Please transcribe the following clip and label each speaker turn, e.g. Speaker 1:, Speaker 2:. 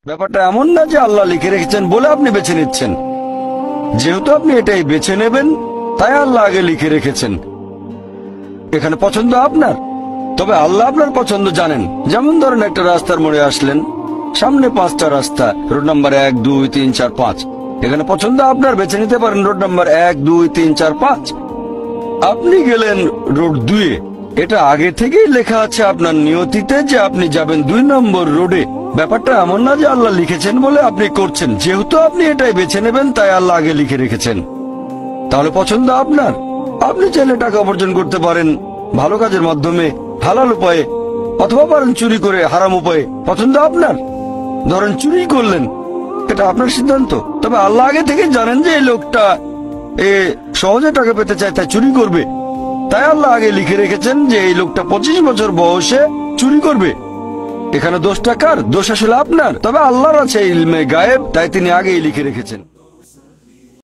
Speaker 1: ব্যাপারটা এমন না যে আল্লাহ লিখে রেখেছেন বলে আপনি বেছে নিচ্ছেন। যেহেতু আপনি এটাই বেছে নেবেন, তাই আল্লাহ আগে লিখে রেখেছেন। এখানে পছন্দ আপনার, তবে আল্লাহ আপনার পছন্দ জানেন। যেমন ধরেন একটা রাস্তার মোড়ে আসলেন, সামনে 5টা রাস্তা, রোড নাম্বার 1, 2, 3, 4, 5। এখানে পছন্দ আপনার, বেছে নিতে পারেন রোড নাম্বার 1, 2, 3, 4, 5। আপনি গেলেন রোড 2-এ। এটা আগে থেকেই লেখা আছে আপনার নিয়তিতে যে আপনি যাবেন 2 নম্বর রোডে। ব্যাপারটা এমন না যে আল্লাহ লিখেছেন বলে আপনি করছেন। যেহেতু আপনি এটাই বেছে নেবেন, তাই আল্লাহ আগে লিখে রেখেছেন। তাহলে পছন্দ আপনার। আপনি চাইলে টাকা উপার্জন করতে পারেন ভালো কাজের মাধ্যমে, হালাল উপায়ে, অথবা পারেন চুরি করে হারাম উপায়ে। পছন্দ আপনার। ধরেন চুরি করলেন, এটা আপনার সিদ্ধান্ত। তবে আল্লাহ আগে থেকে জানেন যে এই লোকটা সহজে টাকা পেতে চায়, তাই চুরি করবে। তাই আল্লাহ আগে লিখে রেখেছেন যে এই লোকটা 25 বছর বয়সে চুরি করবে। এখানে দোষটা কার? দোষ আসলে আপনার। তবে আল্লাহর আছে ইলমে গায়েব, তাই তিনি আগেই লিখে রেখেছেন।